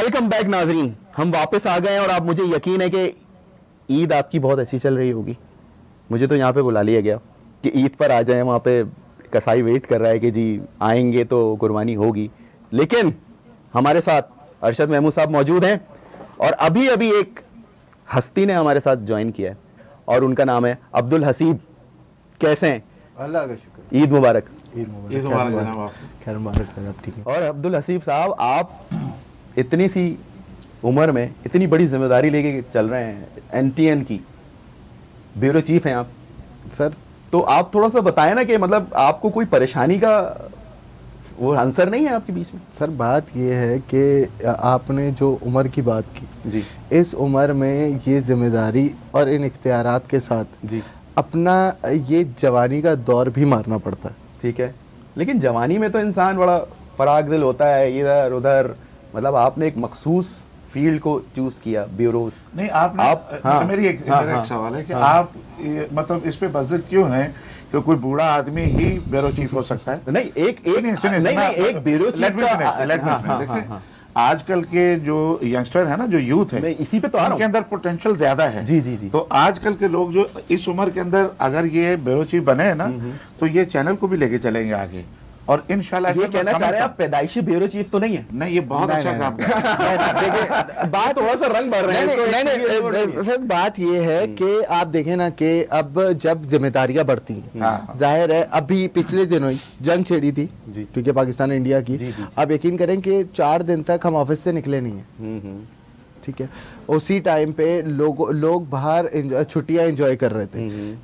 Welcome back नाजरीन, हम वापस आ गए हैं और आप मुझे यकीन है कि ईद आपकी बहुत अच्छी चल रही होगी। मुझे तो यहाँ पे बुला लिया गया कि ईद पर आ जाएं, वहाँ पे कसाई वेट कर रहा है कि जी आएंगे तो कुर्बानी होगी। लेकिन हमारे साथ अरशद महमूद साहब मौजूद हैं और अभी अभी एक हस्ती ने हमारे साथ ज्वाइन किया है और उनका नाम है अब्दुल हसीब। कैसे हैं? अल्लाह का शुक्र। ईद मुबारक। ईद मुबारक जनाब, आपको खैर मुबारक सर। आप ठीक है? और अब्दुल हसीब साहब, आप इतनी सी उम्र में इतनी बड़ी जिम्मेदारी लेके चल रहे हैं, एनटीएन की ब्यूरो चीफ हैं आप सर। तो आप थोड़ा सा बताएं ना कि मतलब आपको कोई परेशानी का वो आंसर नहीं है आपके बीच में? सर बात ये है कि आपने जो उम्र की बात की जी, इस उम्र में ये जिम्मेदारी और इन इख्तियारात के साथ जी, अपना ये जवानी का दौर भी मारना पड़ता है। ठीक है। लेकिन जवानी में तो इंसान बड़ा फराग दिल होता है, इधर उधर, मतलब आपने एक मखसूस फील्ड को चूज किया, ब्यूरोज। नहीं आप मेरा एक सवाल है कि आप मतलब इस पे बजर क्यों है कि कोई बूढ़ा आदमी ही ब्यूरो चीफ हो सकता है? नहीं, एक ब्यूरो चीफ का देखिए आजकल के जो यंगस्टर है ना, जो यूथ है, मैं इसी पे तो आ रहा हूं। उनके अंदर पोटेंशियल ज्यादा है। जी जी जी। तो आजकल के लोग जो इस उम्र के अंदर अगर ये ब्यूरो चीफ बने हैं ना, तो ये चैनल को भी लेके चलेंगे आगे। और इंशाल्लाह ये कहना चाह रहे हैं आप पैदाइशी ब्यूरो चीफ तो नहीं है? नहीं, ये बहुत अच्छा काम कर रहे हैं। देखिए बात थोड़ा सा रंग भर रहे हैं। नहीं, फिर बात ये है कि आप देखें ना कि अब जब जिम्मेदारियां बढ़ती हैं, जाहिर है अभी पिछले दिनों ही जंग छिड़ी थी, ठीक है, पाकिस्तान इंडिया की। अब यकीन करें कि 4 दिन तक हम ऑफिस से निकले नहीं है, ठीक है। उसी टाइम पे लोग बाहर छुट्टियां एंजॉय कर रहे थे।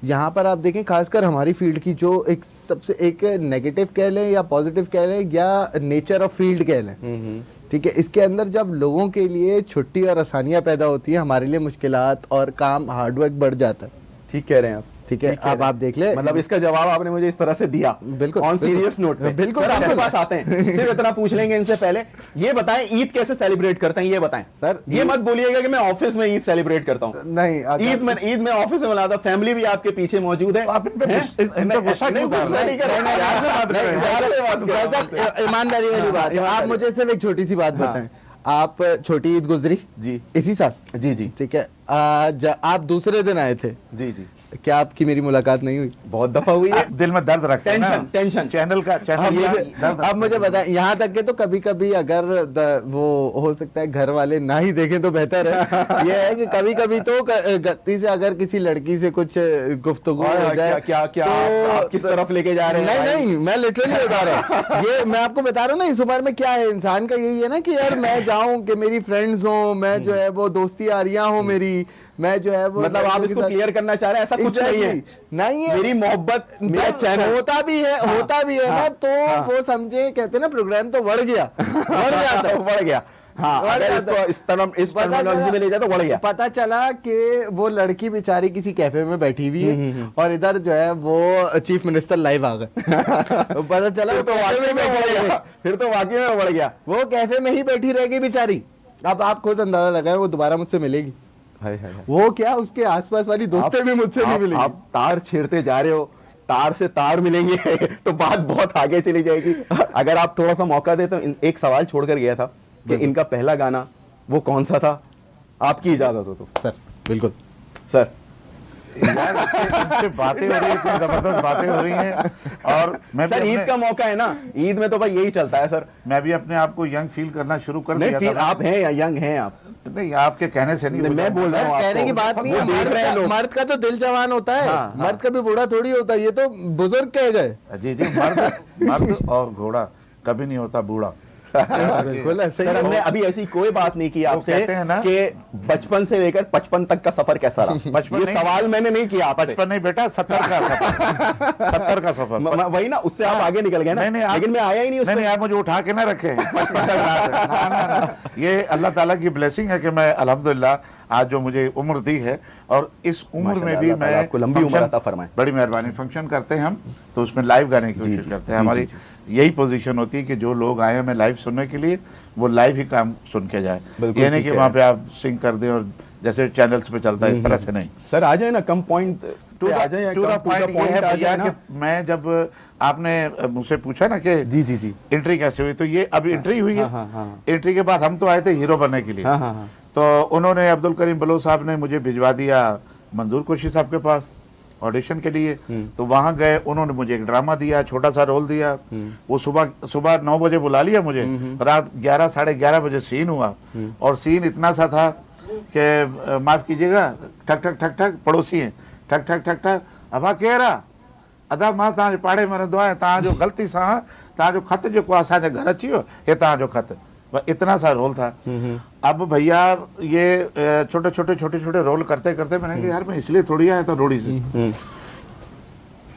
यहाँ पर आप देखें खासकर हमारी फील्ड की जो एक सबसे एक नेगेटिव कह लें या पॉजिटिव कह लें या नेचर ऑफ फील्ड कह लें, ठीक है, इसके अंदर जब लोगों के लिए छुट्टी और आसानियां पैदा होती है, हमारे लिए मुश्किलात और काम हार्डवर्क बढ़ जाता है। ठीक कह रहे हैं आप, ठीक है। अब आप देख ले, मतलब इसका जवाब आपने मुझे इस तरह से दिया, बिल्कुल ऑन सीरियस नोट पे। बिल्कुल सर आपके पास आते हैं, सिर्फ इतना पूछ लेंगे इनसे पहले, ये बताएं ईद कैसे सेलिब्रेट करते हैं, ये बताएं सर। ये मत बोलिएगा कि मैं ऑफिस में ईद सेलिब्रेट करता हूँ। नहीं, ईद में ऑफिस में मनाता, फैमिली भी आपके पीछे मौजूद है। आप इन पे गुस्सा क्यों कर रहे हैं? ईमानदारी वाली बात है। आप मुझे सिर्फ एक छोटी सी बात बताएं, आप छोटी ईद गुजरी जी इसी साल? जी जी, ठीक है। आप दूसरे दिन आए थे, जी जी, क्या आपकी मेरी मुलाकात नहीं हुई? बहुत दफा हुई है। दिल में दर्द रखते हैं ना, टेंशन चैनल का अब मुझे बताएं, यहाँ तक के तो कभी कभी अगर वो हो सकता है घर वाले ना ही देखें तो बेहतर है। ये है कि कभी कभी तो गलती से अगर किसी लड़की से कुछ गुफ्तगू हो जाए, क्या तो आप किस तरफ लेके जा रहे हैं? नहीं, मैं लिटरली बता रहा हूँ। ये मैं आपको बता रहा हूँ ना, इस उम्र में क्या है इंसान का, यही है ना कि यार मैं जाऊं कि मेरी फ्रेंड्स हो, मैं जो है वो दोस्ती यारियां हो मेरी, मैं जो है वो, मतलब आप इसको क्लियर करना चाह रहे हैं, ऐसा कुछ नहीं है। नहीं है, मेरी मोहब्बत, मेरा चैनल होता भी है ना, तो वो समझे, कहते हैं ना प्रोग्राम तो बढ़ गया बढ़ गया। हाँ, अगर इसको इस टर्मिनोलॉजी में ले जाए तो बढ़ गया। पता चला कि वो लड़की बेचारी किसी कैफे में बैठी हुई है और इधर जो है वो चीफ मिनिस्टर लाइव आ गए। पता चला फिर तो वाकई में बढ़ गया। वो कैफे में ही बैठी रह गई बेचारी। अब आप खुद अंदाजा लगाएं वो दोबारा मुझसे मिलेगी? वो क्या, उसके आसपास वाली दोस्तें भी मुझसे नहीं मिलेंगी। आप तार छेड़ते जा रहे हो, तार से तार मिलेंगे तो बात बहुत आगे चली जाएगी। अगर आप थोड़ा सा मौका दे तो एक सवाल छोड़कर गया था कि इनका पहला गाना वो कौन सा था, आपकी इजाजत हो तो? सर बिल्कुल सर। यार इनसे बातें हो रही है, इतनी जबरदस्त बातें हो रही हैं। और मैं सर ईद का मौका है ना, ईद में तो भाई यही चलता है सर। मैं भी अपने आप को यंग फील करना शुरू कर दिया था। आप हैं या यंग हैं आप? नहीं, आपके कहने से नहीं, मैं बोल रहा हूँ, कहने की बात नहीं है। मर्द का तो दिल जवान होता है, मर्द का भी बूढ़ा थोड़ी होता है, ये तो बुजुर्ग कह गए। जी जी, मर्द और घोड़ा कभी नहीं होता बूढ़ा। बिल्कुल ऐसे ही। हमने अभी ऐसी कोई बात नहीं की आपसे कि बचपन से लेकर 55 तक का सफर कैसा रहा। बचपन सवाल मैंने नहीं किया, 55 नहीं बेटा, 70 का सफर। 70 का सफर वही ना, उससे आप आगे निकल गए ना। लेकिन मैं आया ही नहीं। नहीं, आप मुझे उठा के ना रखे। ये अल्लाह ताला की ब्लेसिंग है कि मैं अल्हम्दुलिल्लाह आज जो मुझे उम्र दी है, और इस उम्र में भी मैं आपको लंबी उम्र अता फरमाए। बड़ी मेहरबानी। फंक्शन करते हैं हम तो उसमें लाइव गाने की कोशिश करते हैं। हमारी यही पोजीशन होती है कि जो लोग आए हमें लाइव सुनने के लिए, वो लाइव ही काम सुन के जाए। ये नहीं कि वहाँ पे आप सिंग कर दें और जैसे चैनल्स पे चलता है इस तरह से नहीं। सर आ जाए ना, कम पॉइंट पे आ जाए, टू द पॉइंट ये है आ भैया जाए ना। कि मैं जब आपने मुझसे पूछा ना कि जी जी जी। एंट्री कैसे हुई, तो ये अभी एंट्री हुई है। हाँ। एंट्री के बाद हम तो आए थे हीरो बनने के लिए। हाँ। तो उन्होंने अब्दुल करीम बलोच साहब ने मुझे भिजवा दिया मंजूर कुरैशी साहब के पास ऑडिशन के लिए। तो वहां गए, उन्होंने मुझे एक ड्रामा दिया, छोटा सा रोल दिया। वो सुबह 9 बजे बुला लिया मुझे, रात 11 साढ़े 11 बजे सीन हुआ। और सीन इतना सा था कि माफ कीजिएगा, ठक ठक ठक ठक पड़ोसी हैं, ठक ठक ठक ठक अबा कह रहा अदा मां तव्हांजे पाड़े में रहंदो आहियां, तव्हांजो ग़लती सां तव्हांजो ख़त जेको असांजे घर अची वियो, हे तव्हांजो ख़त। बस इतना सा रोल था। अब भैया ये छोटे छोटे रोल करते करते मैंने कहा यार मैं इसलिए थोड़ी आया था रोड़ी से।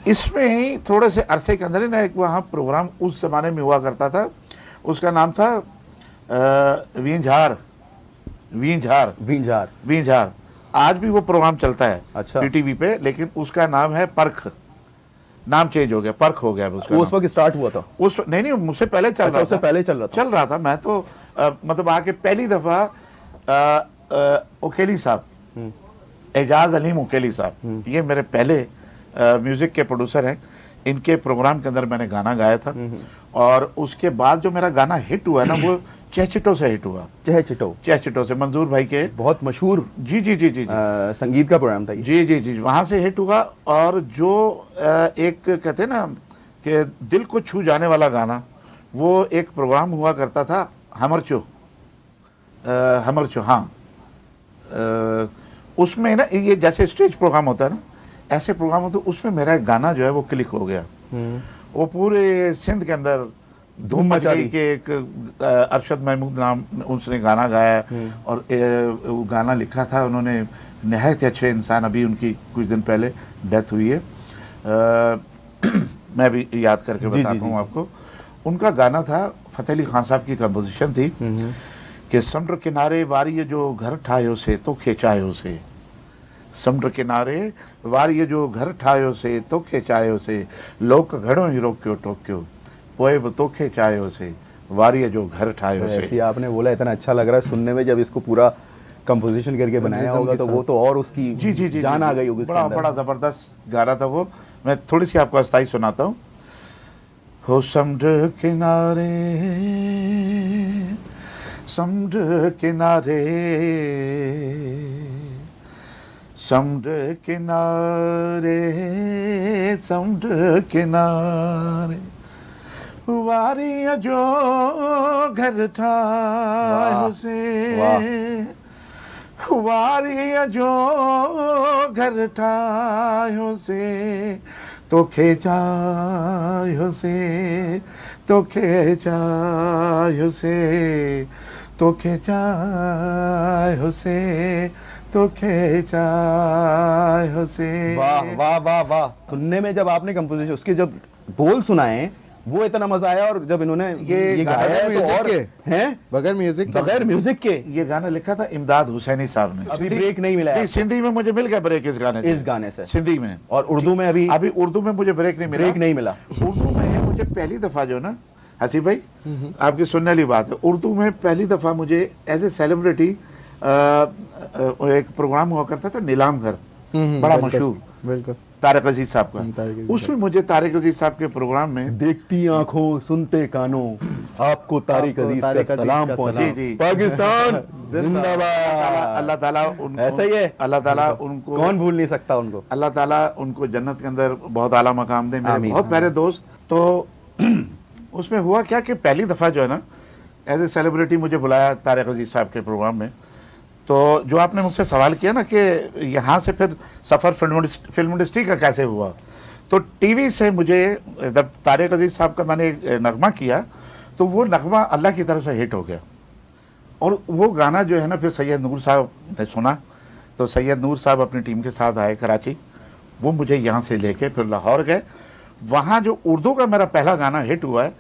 इसमें ही थोड़े से अरसे के अंदर ही ना एक वहाँ प्रोग्राम उस जमाने में हुआ करता था, उसका नाम था वींझार। आज भी वो प्रोग्राम चलता है अच्छा। पीटीवी पे, लेकिन उसका नाम है परख। नाम चेंज हो गया, परख हो गया उसका। वो उस वक्त स्टार्ट हुआ था? उस नहीं, मुझसे पहले चल रहा था। उससे पहले चल रहा था। मैं तो मतलब आके पहली दफा उकेली साहब, एजाज अलीम उकेली साहब, ये मेरे पहले म्यूजिक के प्रोड्यूसर हैं। इनके प्रोग्राम के अंदर मैंने गाना गाया था। और उसके बाद जो मेरा गाना हिट हुआ ना, वो चहचिटो से हिट हुआ। चहचिटो से मंजूर भाई के बहुत मशहूर जी संगीत का प्रोग्राम था ये। जी वहां से हिट हुआ। और जो एक कहते हैं ना कि दिल को छू जाने वाला गाना, वो एक प्रोग्राम हुआ करता था हमरचो, हाँ। उसमें ना ये जैसे स्टेज प्रोग्राम होता है ना, ऐसे प्रोग्राम होते, उसमें मेरा एक गाना जो है वो क्लिक हो गया। वो पूरे सिंध के अंदर धूम मचा दी। के एक अरशद महमूद नाम उसने गाना गाया। और वो गाना लिखा था उन्होंने, नहायत अच्छे इंसान, अभी उनकी कुछ दिन पहले डेथ हुई है। मैं भी याद करके बताता हूँ आपको। उनका गाना था, फतेह अली खान साहब की कंपोजिशन थी कि समुद्र किनारे वारी जो घर ठायो से तो खेचायो से, समुद्र किनारे वारी जो घर ठायो से तो खेचायो से, लोक घड़ो ही रोक्यो टोक्यो, पोए तो खेचायो से, वारी जो घर ठायो से। ऐसी आपने बोला, इतना अच्छा लग रहा है सुनने में। जब इसको पूरा कंपोजिशन करके बनाया होगा तो वो तो और उसकी जी जान आ गई होगी। बड़ा जबरदस्त गाना था वो। मैं थोड़ी सी आपको अस्थाई सुनाता हूँ। हो समुद्र किनारे, समुद्र किनारे, समुद्र किनारे, समुद्र किनारे, वारी जो घर ठायो से, वारी जो घर ठायो से तो खेचायो से, तो खेचायो से, तो खेचायो से, तो खेचायो से। वाह वाह वाह वाह। सुनने में जब आपने कंपोजिशन, उसके जब बोल सुनाए, वो इतना मजा आया। और जब इन्होंने ये गाया है तो और हैं बगैर म्यूजिक के ये गाना लिखा था इमदाद हुसैनी साहब ने। अभी ब्रेक नहीं मिला है। सिंधी में मुझे मिल गया ब्रेक इस गाने से सिंधी में। और उर्दू में अभी उर्दू में मुझे ब्रेक नहीं मिला। उर्दू में मुझे पहली दफा जो ना हसीब भाई, आपकी सुनने वाली बात है, उर्दू में पहली दफा मुझे एज ए सेलिब्रिटी एक प्रोग्राम हुआ करता था, नीलाम घर, बड़ा मशहूर, बिल्कुल, तारिक अजीज साहब का। उसमें मुझे तारिक अजीज साहब के प्रोग्राम में, देखती आंखों सुनते कानों, आपको तारिक अजीज का सलाम पहुंचे। पाकिस्तान जिंदाबाद। अल्लाह ताला उनको, ऐसा ही है, अल्लाह ताला उनको, कौन भूल नहीं सकता उनको। अल्लाह ताला उनको जन्नत के अंदर बहुत आला मकाम दे। मेरे बहुत प्यारे दोस्त। तो उसमें हुआ क्या कि पहली दफा जो है ना एज ए सेलिब्रिटी मुझे बुलाया तारिक अजीज साहब के प्रोग्राम में। तो जो आपने मुझसे सवाल किया ना कि यहाँ से फिर सफ़र फिल्म इंडस्ट्री का कैसे हुआ, तो टीवी से मुझे जब तारिक अजीज साहब का मैंने एक नगमा किया, तो वो नगमा अल्लाह की तरफ से हिट हो गया। और वो गाना जो है ना फिर सैयद नूर साहब ने सुना, तो सैयद नूर साहब अपनी टीम के साथ आए कराची। वो मुझे यहाँ से लेके फिर लाहौर गए। वहाँ जो उर्दू का मेरा पहला गाना हिट हुआ है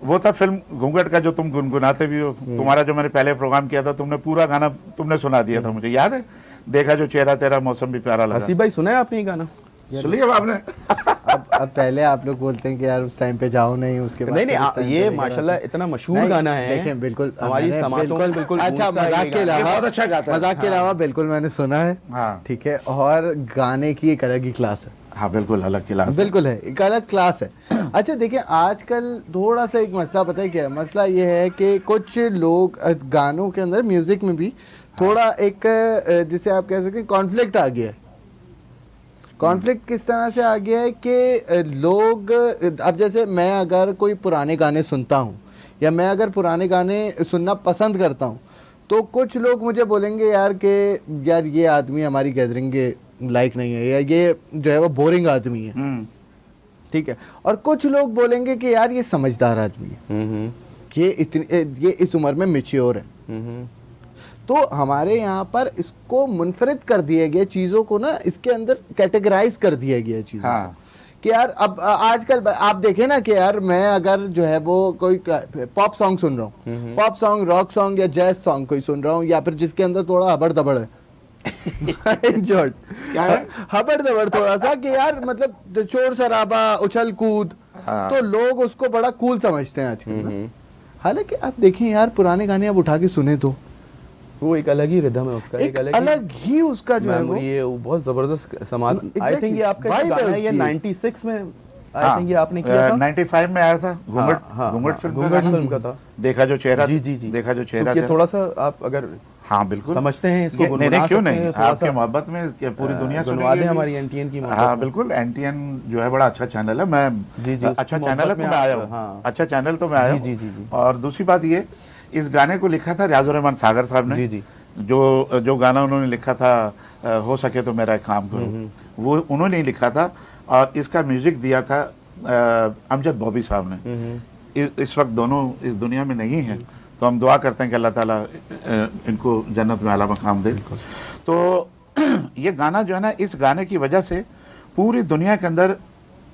वो था फिल्म घूंघट का, जो तुम गुनगुनाते भी हो। तुम्हारा जो मैंने पहले प्रोग्राम किया था, तुमने पूरा गाना तुमने सुना दिया था, मुझे याद है। देखा जो चेहरा तेरा, मौसम भी प्यारा लगा। हसीब भाई सुना है आपने ये गाना? सुनिए आपने अब पहले आप लोग बोलते हैं कि यार उस टाइम पे जाओ नहीं, उसके बाद नहीं फिर उस नहीं time ये पे लेकर माशाल्लाह आते हैं। इतना मशहूर नहीं, गाना है, देखें बिल्कुल हमारी मैंने समातों में बिल्कुल अच्छा, गूंजता है मजाक ये के गाना। अलावा बहुत अच्छा गाता है। मजाक के अलावा बिल्कुल मैंने सुना है। हाँ। ठीक है, और गाने की एक अलग ही क्लास है, हाँ बिल्कुल अलग क्लास है। बिल्कुल है, एक अलग क्लास है। अच्छा देखिए, आजकल थोड़ा सा एक मसला पता है क्या है, मसला ये है कि कुछ लोग गानों के अंदर, म्यूजिक में भी थोड़ा एक जिसे आप कह सकते हैं कॉन्फ्लिक्ट आ गया है। कॉन्फ्लिक्ट किस तरह से आ गया है कि लोग, अब जैसे मैं अगर कोई पुराने गाने सुनता हूँ या मैं अगर पुराने गाने सुनना पसंद करता हूँ, तो कुछ लोग मुझे बोलेंगे यार कि यार ये आदमी हमारी गैदरिंग के लायक नहीं है, या ये जो है वो बोरिंग आदमी है। ठीक है, और कुछ लोग बोलेंगे कि यार ये समझदार आदमी है, ये इस उम्र में मेच्योर है। तो हमारे यहाँ पर इसको मुनफरिद कर दिया गया, चीज़ों को ना इसके अंदर कैटेगराइज कर दिया गया चीज़ों को कि यार अब आजकल आप देखें ना कि यार मैं अगर जो है वो कोई पॉप सॉन्ग सुन रहा हूँ, पॉप सॉन्ग, रॉक सॉन्ग या जैज सॉन्ग कोई सुन रहा हूँ, या फिर जिसके अंदर थोड़ा हबड़ दबड़ है क्या है? हबड़ दबड़ थोड़ा सा, कि यार मतलब शोर शराबा, उछल कूद, तो लोग उसको बड़ा कूल समझते हैं आजकल ना। हालांकि आप देखें यार, पुराने गाने आप उठा के सुने तो वो एक अलग ही रिदम है उसका, एक अलग ही उसका जो है वो, ये बहुत जबरदस्त समाज। आई Exactly. थिंक ये आपका Vibe गाना है है ये उसकी। 96 में आई थिंक ये आपने किया था। 95 में आया था, घूंघट घूंघट फिल्म का था। देखा जो चेहरा, जी जी जी, देखा जो चेहरा तो ये तेरा। थोड़ा सा आप अगर हाँ बिल्कुल समझते हैं इसको, नहीं नहीं क्यों नहीं, थोड़ा आपके सा मोहब्बत में पूरी दुनिया गुनवा दें सुनेगी। हमारी एनटीएन की मोहब्बत हाँ में। बिल्कुल, एनटीएन जो है बड़ा अच्छा चैनल है। मैं जी, जी, अच्छा उसकी चैनल है मोहब्बत तो में मैं आया आप- हूँ। हाँ। अच्छा चैनल तो मैं आया जी, हूँ। जी, जी। और दूसरी बात ये, इस गाने को लिखा था रियाजुर रहमान सागर साहब ने। जी, जी। जो गाना उन्होंने लिखा था, हो सके तो मेरा एक काम करो, वो उन्होंने ही लिखा था। और इसका म्यूजिक दिया था अमजद बॉबी साहब ने। इस वक्त दोनों इस दुनिया में नहीं हैं, तो हम दुआ करते हैं कि अल्लाह ताला इनको जन्नत में आला मकाम दे। तो ये गाना जो है ना, इस गाने की वजह से पूरी दुनिया के अंदर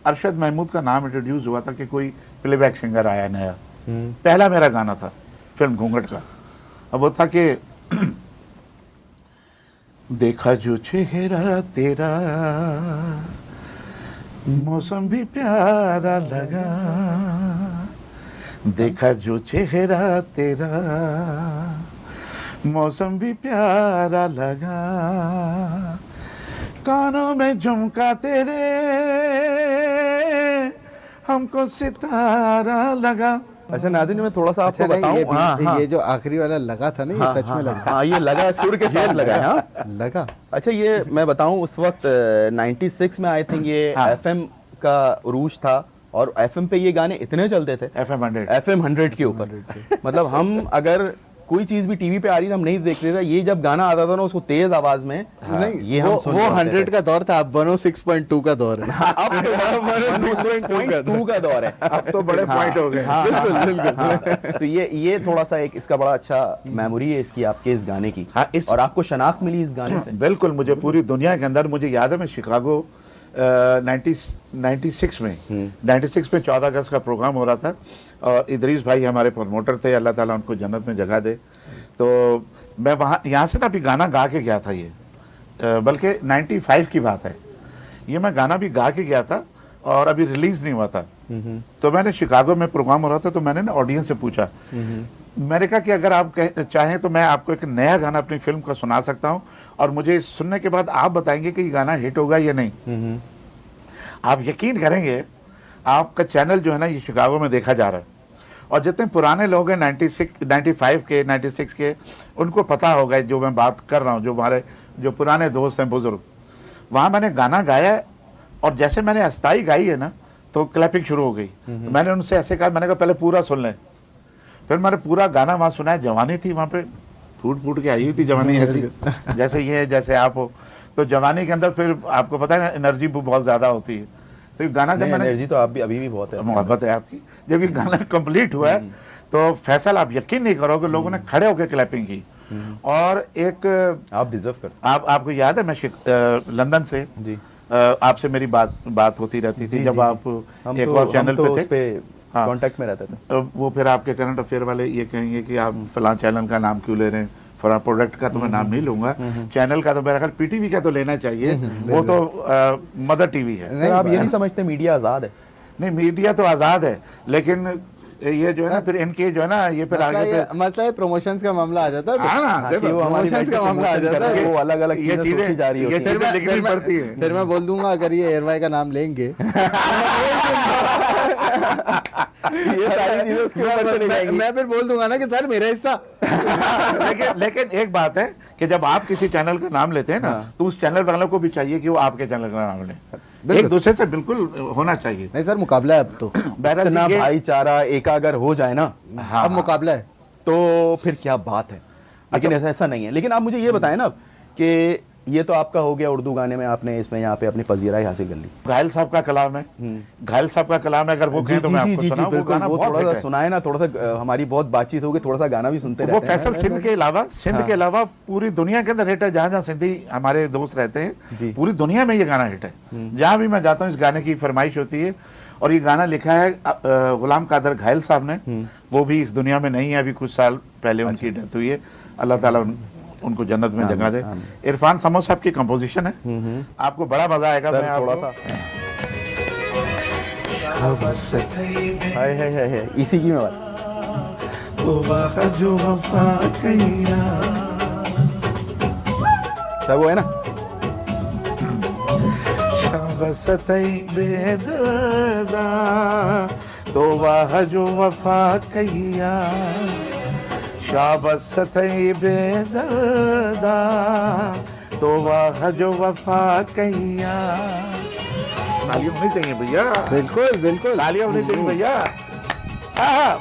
अरशद महमूद का नाम इंट्रोड्यूस हुआ था कि कोई प्लेबैक सिंगर आया नया। पहला मेरा गाना था फिल्म घूंघट का। अब वो था कि देखा जो चेहरा तेरा, मौसम भी प्यारा लगा, देखा जो चेहरा तेरा, मौसम भी प्यारा लगा, कानों में झुमका तेरे, हमको सितारा लगा। अच्छा नादिन, मैं थोड़ा सा आपको अच्छा नहीं, बताऊं। हाँ, हाँ, ये जो आखिरी वाला लगा था ना, ये सच में लगा। हाँ, ये लगा है, सुर के साथ लगा है। हाँ लगा। अच्छा, ये मैं बताऊं, उस वक्त 96 में आई थिंक ये एफएम का उरूज था, और एफएम पे ये गाने इतने चलते थे, एफएम 100 के ऊपर। मतलब हम अगर कोई चीज भी टीवी पे आ रही थी हम नहीं देखते थे, ये जब गाना आता था ना उसको तेज आवाज में, नहीं, ये हम सुन वो पाते 100 थे। का दौर था, अब 106.2 का दौर है। अब 106.2 का दौर है। अब तो बड़े पॉइंट हो गए। हाँ, बिल्कुल, हाँ, बिल्कुल। हाँ। तो ये थोड़ा सा एक इसका बड़ा अच्छा मेमोरी है इसकी, आपके इस गाने की। हाँ, और आपको शनाख्त मिली इस गाने से। बिल्कुल, मुझे पूरी दुनिया के अंदर, मुझे याद है मैं शिकागो 96 में 96 में 14 अगस्त का प्रोग्राम हो रहा था, और इदरीस भाई हमारे प्रमोटर थे, अल्लाह ताला उनको जन्नत में जगह दे। तो मैं वहाँ यहाँ से ना अभी गाना गा के गया था, ये बल्कि 95 की बात है, ये मैं गाना भी गा के गया था और अभी रिलीज नहीं हुआ था। तो मैंने शिकागो में प्रोग्राम हो रहा था, तो मैंने ना ऑडियंस से पूछा, मैंने कहा कि अगर आप चाहें तो मैं आपको एक नया गाना अपनी फिल्म का सुना सकता हूं, और मुझे सुनने के बाद आप बताएंगे कि ये गाना हिट होगा या नहीं। आप यकीन करेंगे, आपका चैनल जो है ना, ये शिकागो में देखा जा रहा है, और जितने पुराने लोग हैं 95 के 96 के, उनको पता होगा जो मैं बात कर रहा हूँ, जो हमारे जो पुराने दोस्त हैं, बुजुर्ग। वहाँ मैंने गाना गाया है, और जैसे मैंने अस्थाई गाई है ना, तो क्लैपिंग शुरू हो गई। मैंने उनसे ऐसे कहा, मैंने कहा पहले पूरा सुन लें। फिर मैंने पूरा गाना वहाँ सुना है। जवानी थी वहाँ पे, फूट फूट के आई हुई थी जवानी, ऐसी जैसे ये, जैसे आप हो। तो जवानी के अंदर फिर आपको पता है ना, एनर्जी बहुत ज़्यादा होती है। तो ये गाना जब मैंने, एनर्जी तो आप भी अभी भी बहुत है, मोहब्बत है आपकी। जब ये गाना कंप्लीट हुआ है, तो फैसल आप यकीन नहीं करोगे, लोगों ने खड़े होकर क्लैपिंग की। और एक आप डिजर्व करते। आपको याद है, मैं लंदन से जी, आपसे मेरी बात होती रहती थी, जब आप एक और चैनल पे थे, कांटेक्ट में रहते थे। वो फिर आपके करंट अफेयर वाले ये कहेंगे कि आप फलां चैनल का नाम क्यों ले रहे हैं, फॉर प्रोडक्ट का तो मैं नाम नहीं लूंगा, चैनल का तो मेरा ख्याल पीटीवी का तो लेना चाहिए, वो तो मदर टीवी है। सर आप ये नहीं समझते मीडिया आज़ाद है? नहीं, मीडिया तो आज़ाद है, लेकिन ये जो है ना फिर इनके जो है ना ये फिर आगे फिर मसला है प्रमोशंस का मामला आ जाता है। हाँ ना, कि देखो वो हमारी promotions का website मामला आ promotion जाता कर रहे है। हैं, वो अलग अलग ये चीजें चीजें- सोची जा रही होती ये हैं। चीजें लिखनी पड़ती है। फिर मैं बोल दूंगा अगर ये एयरवाई का नाम लेंगे ये सारी चीजें उसके ऊपर चली जाएंगी। मैं फिर बोल दूंगा ना कि सर मेरा हिस्सा। लेकिन एक बात है कि जब आप किसी चैनल का नाम लेते हैं ना, तो उस चैनल वालों को भी चाहिए कि वो आपके चैनल का नाम लें, एक दूसरे से बिल्कुल होना चाहिए। नहीं सर मुकाबला है अब तो, बहरहाल इतना ये- भाईचारा एकागर हो जाए ना, हाँ, अब मुकाबला है। तो फिर क्या बात है। लेकिन ऐसा नहीं है। लेकिन आप मुझे ये बताएं ना कि ये तो आपका हो गया उर्दू गाने में, आपने इसमें यहाँ पे अपनी पजीराई हासिल कर ली। घायल साहब का कलाम है, घायल साहब का कलाम है, अगर वो कहें तो मैं आपको सुनाऊं, वो बिल्कुल, गाना वो बहुत थोड़ा हिट सा है। सुनाए ना, थोड़ा सा हमारी बहुत बातचीत होगी, थोड़ा सा गाना भी सुनते वो रहते हैं। फैसल सिंध के अलावा, सिंध के अलावा पूरी दुनिया के अंदर हिट है। जहाँ जहाँ सिंधी हमारे दोस्त रहते जी। हैं, पूरी दुनिया में ये गाना हिट है। जहाँ भी मैं जाता हूँ इस गाने की फरमाइश होती है। और ये गाना लिखा है गुलाम कादर घायल साहब ने, वो भी इस दुनिया में नहीं है, अभी कुछ साल पहले उनकी डेथ हुई है। अल्लाह ताला उनको जन्नत में जगह दे। इरफान समो साहब की कंपोजिशन है, आपको बड़ा मजा आएगा। सर मैं थोड़ा आपको- सा है इसी की मैं बात। सर वो है ना, बेदर्दा तो वाह जो वफा कैया, शाबस सतई बेदर्दा तो वाह जो वफा कैया। तालियां होनी चाहिए भैया, बिल्कुल बिल्कुल। तालियां होनी चाहिए भैया। हाँ।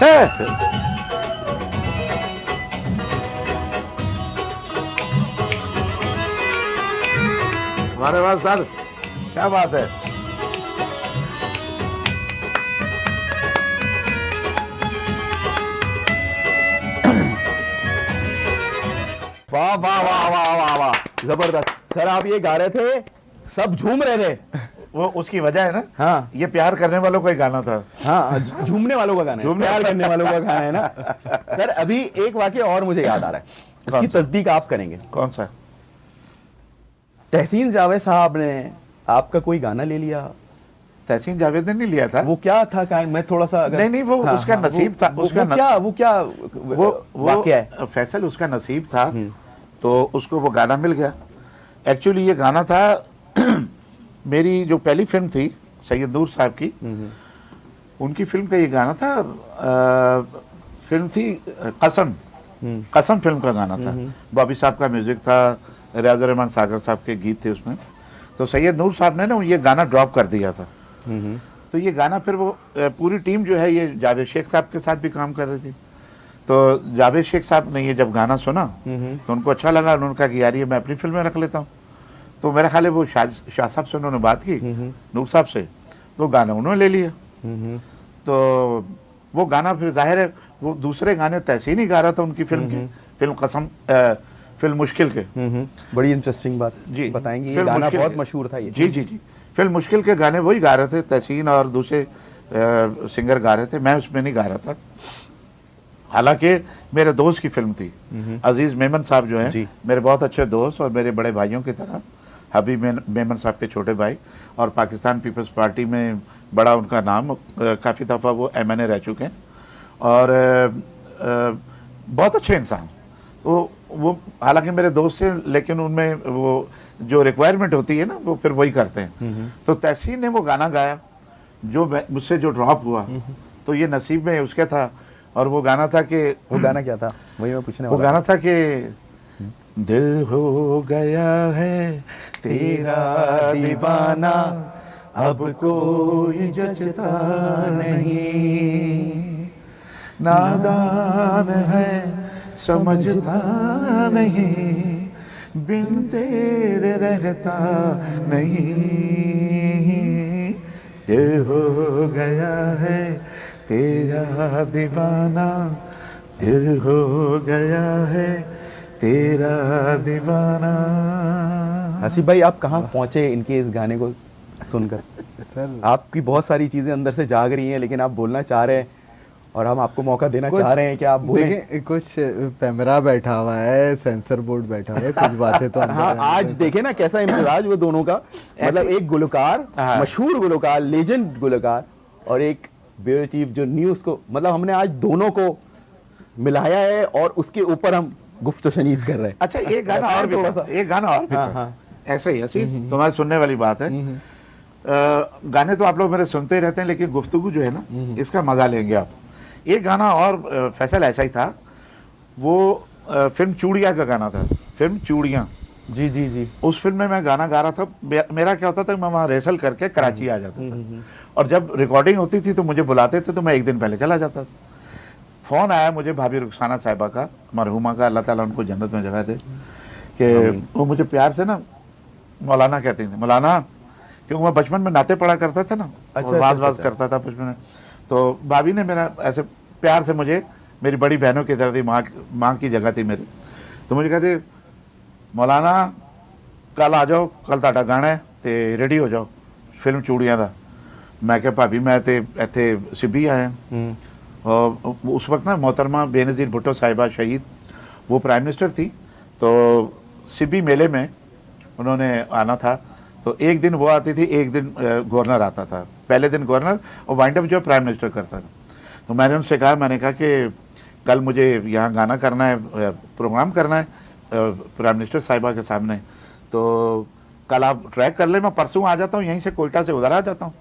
है। हमारे पास सर क्या बात है। वाह वाह वाह वाह वाह वाह, जबरदस्त। सर आप ये गा रहे थे, सब झूम रहे थे। वो उसकी वजह है ना, हाँ ये प्यार करने वालों का ही गाना था। हाँ, झूमने वालों का गाना है, झूमने प्यार करने वालों का गाना है ना। सर अभी एक वाकया और मुझे याद आ रहा है, कौन उसकी सा? तस्दीक आप करेंगे। कौन सा? तहसीन जावेद साहब ने आपका कोई गाना ले लिया, तहसीन जावेद ने नहीं लिया था। वो क्या था? मैं थोड़ा सा नहीं, नहीं, वो उसका नसीब था, उसका वो क्या वो वाकया है? फैसल उसका नसीब था, तो उसको वो गाना मिल गया। एक्चुअली ये गाना था मेरी जो पहली फिल्म थी सैयद नूर साहब की, उनकी फिल्म का ये गाना था। फिल्म थी कसम, कसम फिल्म का गाना था। बॉबी साहब का म्यूजिक था, रियाजुर रहमान सागर साहब के गीत थे उसमें। तो सैयद नूर साहब ने ना ये गाना ड्रॉप कर दिया था। तो ये गाना फिर वो पूरी टीम जो है, ये जावेद शेख साहब के साथ भी काम कर रही थी। तो जावेद शेख साहब ने ये जब गाना सुना तो उनको अच्छा लगा, उन्होंने कहा कि यार ये मैं अपनी फिल्म में रख लेता हूँ। तो मेरा ख्याल है वो शाह साहब से उन्होंने बात की, नूर साहब से, तो गाना उन्होंने ले लिया। तो वो गाना फिर जाहिर है वो दूसरे गाने तहसीन ही गा रहा था उनकी फिल्म के, फिल्म कसम, फिल्म मुश्किल के। बड़ी इंटरेस्टिंग बात जी, बताएंगे। ये फिल्म गाना मुश्किल बहुत के। मशहूर था ये। जी जी जी, फिल्म मुश्किल के गाने वही गा रहे थे, तहसीन और दूसरे सिंगर गा रहे थे, मैं उसमें नहीं गा रहा था। हालांकि मेरे दोस्त की फिल्म थी। अजीज मेमन साहब जो हैं मेरे बहुत अच्छे दोस्त और मेरे बड़े भाइयों की तरह, हबीब मेमन साहब के छोटे भाई, और पाकिस्तान पीपल्स पार्टी में बड़ा उनका नाम, काफ़ी दफ़ा वो MNA रह चुके हैं, और बहुत अच्छे इंसान। वो हालांकि मेरे दोस्त थे, लेकिन उनमें वो जो रिक्वायरमेंट होती है ना वो फिर वही करते हैं। तो तहसीन ने वो गाना गाया जो मुझसे जो ड्रॉप हुआ, तो ये नसीब में उसके था। और वो गाना था कि, वो गाना क्या था? वही मैं पूछने वो वाला गाना था कि दिल हो गया है तेरा दीवाना, अब कोई जचता नहीं, नादान है समझता नहीं, बिन तेरे रहता नहीं, दिल हो गया है तेरा दीवाना, दिल हो गया है तेरा दीवाना। हसीब भाई आप कहाँ पहुँचे इनके इस गाने को सुनकर? सर आपकी बहुत सारी चीज़ें अंदर से जाग रही हैं, लेकिन आप बोलना चाह रहे हैं और हम आपको मौका देना चाह रहे हैं कि आप बोलें। देखिए कुछ पैमरा बैठा हुआ है, सेंसर बोर्ड बैठा हुआ है, कुछ बातें तो अंदर हाँ, रहने आज दें। देखे ना कैसा इम्तिजाज वो दोनों का, मतलब एक गुलकार, हाँ। मशहूर गुलकार, लेजेंड गुलकार, और एक ब्यूरो चीफ जो न्यूज़ को, मतलब हमने आज दोनों को मिलाया है और उसके ऊपर हम गुफ्त शनीद कर रहे हैं। अच्छा एक गाना और भी था, एक गाना और भी हाँ, था, हाँ। ऐसा ही ऐसी तुम्हारे सुनने वाली बात है। गाने तो आप लोग मेरे सुनते ही रहते हैं, लेकिन गुफ्तगू जो है ना, इसका मजा लेंगे आप। एक गाना और फैसल ऐसा ही था, वो फिल्म चूड़िया का गाना था, फिल्म चूड़िया। जी जी जी। उस फिल्म में मैं गाना गा रहा था। मेरा क्या होता था, मैं वहाँ रिहर्सल करके कराची आ जाता था, और जब रिकॉर्डिंग होती थी तो मुझे बुलाते थे, तो मैं एक दिन पहले चला जाता था। फ़ोन आया मुझे भाभी रुखसाना साहिबा का, मरहुमा का, अल्लाह ताला उनको जन्नत में जगह दे, कि वो मुझे प्यार से ना मौलाना कहती थी, मौलाना, क्योंकि मैं बचपन में नाते पढ़ा करता था ना, और वाज करता था बचपन में। तो भाभी ने मेरा ऐसे प्यार से मुझे, मेरी बड़ी बहनों की तरह थी, माँ की जगह थी मेरी, तो मुझे कहते मौलाना कल आ जाओ, कल ताड़ा गाना है तो रेडी हो जाओ, फिल्म चूड़ियाँ था। मैं क्या भाभी मैं तो इतने सिब्बी आया, और उस वक्त ना मोहतरमा बेनज़ीर भुट्टो साहिबा शहीद, वो प्राइम मिनिस्टर थी, तो सिब्बी मेले में उन्होंने आना था, तो एक दिन वो आती थी, एक दिन गवर्नर आता था, पहले दिन गवर्नर और वाइंड अप जो प्राइम मिनिस्टर करता था। तो मैंने उनसे कहा, मैंने कहा कि कल मुझे यहाँ गाना करना है, प्रोग्राम करना है प्राइम मिनिस्टर साहिबा के सामने, तो कल आप ट्रैक कर लें, मैं परसों आ जाता हूँ, यहीं से कोयटा से उधर आ जाता हूँ,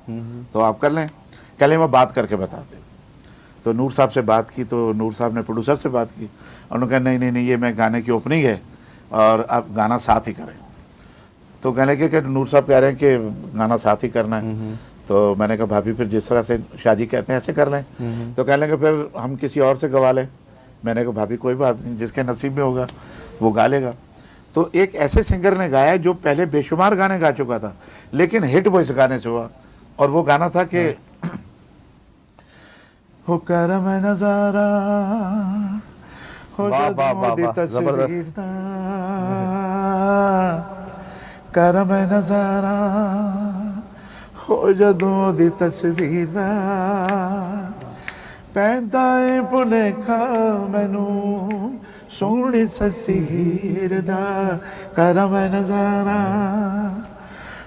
तो आप कर लें। कल मैं बात करके बताते। तो नूर साहब से बात की, तो नूर साहब ने प्रोड्यूसर से बात की, उन्होंने कहा नहीं नहीं नहीं, ये मैं गाने की ओपनिंग है और आप गाना साथ ही करें। तो कहने लगे कि नूर साहब कह रहे हैं कि गाना साथ ही करना है। तो मैंने कहा भाभी फिर जिस तरह से शाहजी कहते हैं ऐसे कर लें। तो कहने लगे फिर हम किसी और से गवा लें। मैंने कहा भाभी कोई बात नहीं, जिसके नसीब में होगा वो गा लेगा। तो एक ऐसे सिंगर ने गाया जो पहले बेशुमार गाने गा चुका था, लेकिन हिट वो इस गाने से हुआ, और वो गाना था कि हो करम नजारा हो जदों दी तस्वीर दा, करम नजारा हो जदों दी तस्वीर दा, पैंदा ए भुलेखा मैनू सोहनी सस्सी हीर दा, करम नजारा